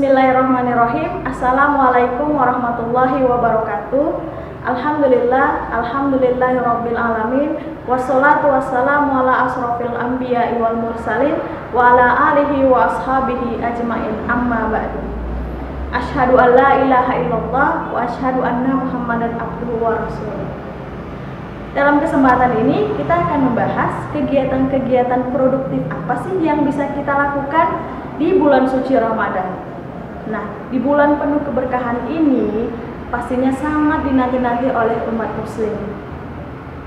Bismillahirrahmanirrahim. Assalamualaikum warahmatullahi wabarakatuh. Alhamdulillahirabbil alamin. Wassalatu wassalamu ala asrofil anbiya'i wal mursalin wa ala alihi wa ashabihi ajmain. Amma ba'du. Asyhadu an la ilaha illallah wa asyhadu anna Muhammadan abduhu wa rasuluh. Dalam kesempatan ini kita akan membahas kegiatan-kegiatan produktif apa sih yang bisa kita lakukan di bulan suci Ramadan. Nah, di bulan penuh keberkahan ini pastinya sangat dinanti-nanti oleh umat muslim.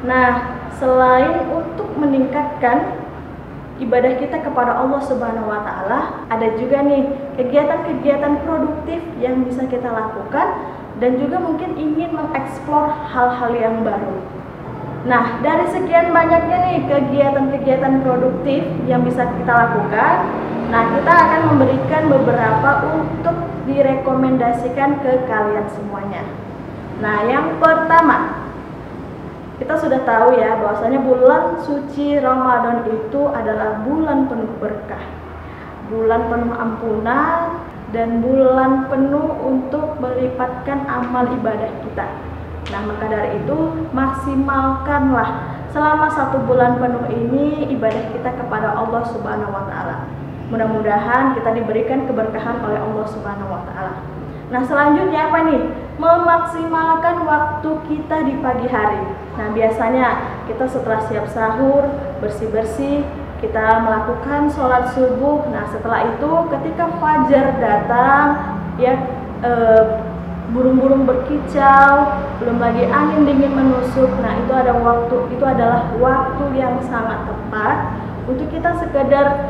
Nah, selain untuk meningkatkan ibadah kita kepada Allah Subhanahu wa taala, ada juga nih kegiatan-kegiatan produktif yang bisa kita lakukan dan juga mungkin ingin mengeksplor hal-hal yang baru. Nah, dari sekian banyaknya nih kegiatan-kegiatan produktif yang bisa kita lakukan, nah kita akan memberikan beberapa untuk direkomendasikan ke kalian semuanya. Nah, yang pertama, kita sudah tahu ya bahwasanya bulan suci Ramadan itu adalah bulan penuh berkah, bulan penuh ampunan, dan bulan penuh untuk melipatkan amal ibadah kita. Nah, maka dari itu maksimalkanlah selama 1 bulan penuh ini ibadah kita kepada Allah Subhanahu wa taala. Mudah-mudahan kita diberikan keberkahan oleh Allah Subhanahu wa taala. Nah, selanjutnya apa nih? Memaksimalkan waktu kita di pagi hari. Nah, biasanya kita setelah siap sahur, bersih-bersih, kita melakukan sholat subuh. Nah, setelah itu ketika fajar datang, ya burung-burung berkicau, belum lagi angin dingin menusuk. Nah, itu adalah waktu yang sangat tepat untuk kita sekedar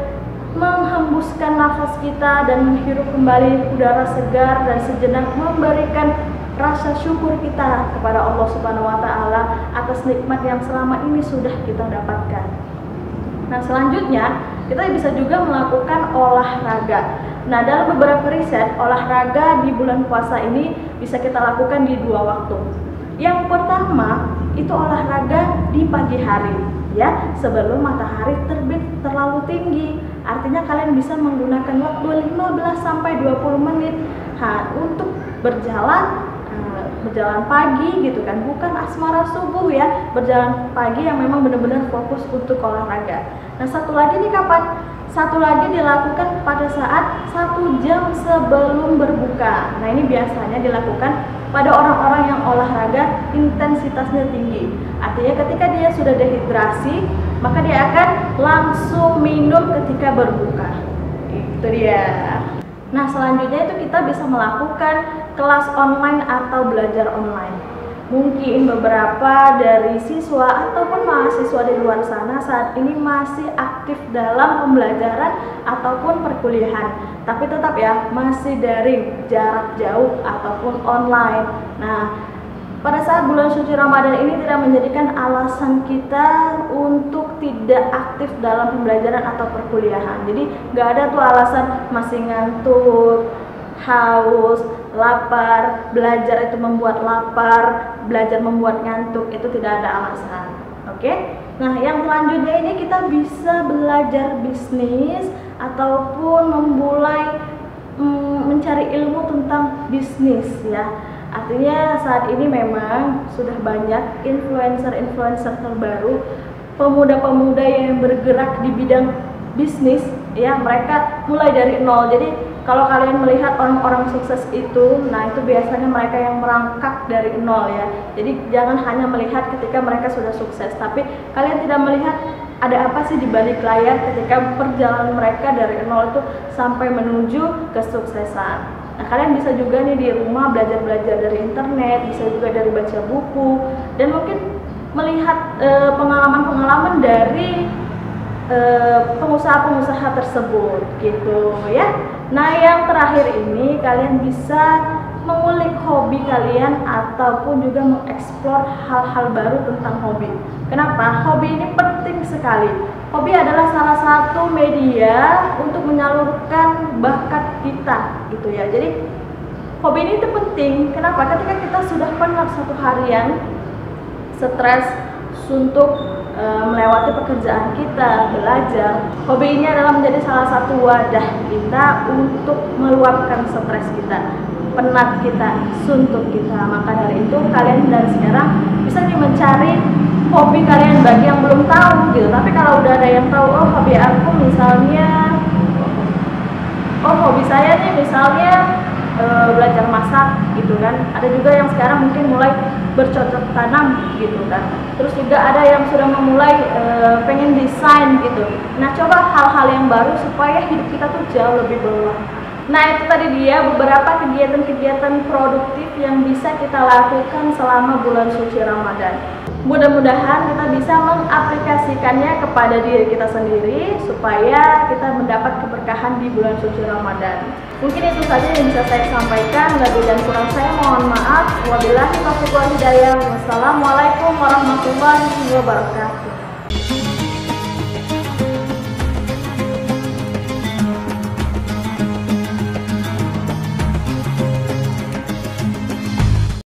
menghembuskan nafas kita dan menghirup kembali udara segar dan sejenak memberikan rasa syukur kita kepada Allah Subhanahu wa taala atas nikmat yang selama ini sudah kita dapatkan. Nah, selanjutnya kita bisa juga melakukan olahraga. Nah, dalam beberapa riset, olahraga di bulan puasa ini bisa kita lakukan di 2 waktu. Yang pertama, itu olahraga di pagi hari, ya, sebelum matahari terbit terlalu tinggi. Artinya kalian bisa menggunakan waktu 15 sampai 20 menit untuk berjalan pagi gitu kan, bukan asmara subuh ya, berjalan pagi yang memang benar-benar fokus untuk olahraga. Nah, satu lagi nih kapan? Satu lagi dilakukan pada saat 1 jam sebelum berbuka. Nah, ini biasanya dilakukan pada orang-orang yang olahraga intensitasnya tinggi. Artinya ketika dia sudah dehidrasi, maka dia akan langsung minum ketika berbuka. Itu dia. Nah, selanjutnya itu kita bisa melakukan kelas online atau belajar online. Mungkin beberapa dari siswa ataupun mahasiswa di luar sana saat ini masih aktif dalam pembelajaran ataupun perkuliahan, tapi tetap ya masih daring, jarak jauh ataupun online. Nah, pada saat bulan suci Ramadan ini tidak menjadikan alasan kita untuk tidak aktif dalam pembelajaran atau perkuliahan. Jadi nggak ada tuh alasan masih ngantuk, haus, lapar, belajar itu membuat lapar, belajar membuat ngantuk, itu tidak ada alasan. Oke? Nah, yang selanjutnya ini kita bisa belajar bisnis ataupun memulai mencari ilmu tentang bisnis ya. Artinya saat ini memang sudah banyak influencer terbaru, pemuda-pemuda yang bergerak di bidang bisnis ya, mereka mulai dari nol. Jadi kalau kalian melihat orang-orang sukses itu, nah itu biasanya mereka yang merangkak dari nol ya. Jadi jangan hanya melihat ketika mereka sudah sukses, tapi kalian tidak melihat ada apa sih di balik layar ketika perjalanan mereka dari nol itu sampai menuju kesuksesan. Nah, kalian bisa juga nih di rumah belajar dari internet, bisa juga dari baca buku, dan mungkin melihat pengalaman-pengalaman dari pengusaha-pengusaha tersebut gitu ya. Nah, yang terakhir ini kalian bisa mengulik hobi kalian ataupun juga mengeksplor hal-hal baru tentang hobi. Kenapa? Hobi ini penting sekali. Hobi adalah salah satu media untuk menyalurkan bakat kita gitu ya. Jadi hobi ini itu penting. Kenapa? Ketika kita sudah penat satu harian, stres, suntuk, melewati pekerjaan kita, belajar. Hobi ini adalah menjadi salah satu wadah kita untuk meluapkan stres kita, penat kita, suntuk kita. Maka dari itu kalian dari sekarang bisa mencari hobi kalian bagi yang belum tahu gitu. Tapi kalau udah ada yang tahu, oh hobi aku misalnya, oh hobi saya nih misalnya belajar masak gitu kan. Ada juga yang sekarang mungkin mulai bercocok tanam gitu kan. Terus juga ada yang sudah memulai pengen desain gitu. Nah, coba hal-hal yang baru supaya hidup kita tuh jauh lebih berwarna. Nah, itu tadi dia beberapa kegiatan-kegiatan produktif yang bisa kita lakukan selama bulan suci Ramadan. Mudah-mudahan kita bisa mengaplikasikannya kepada diri kita sendiri supaya kita mendapat keberkahan di bulan suci Ramadan. Mungkin itu saja yang bisa saya sampaikan. Lebih dan kurang saya mohon maaf. Wabillahi taufiq wal hidayah. Wassalamualaikum warahmatullahi wabarakatuh.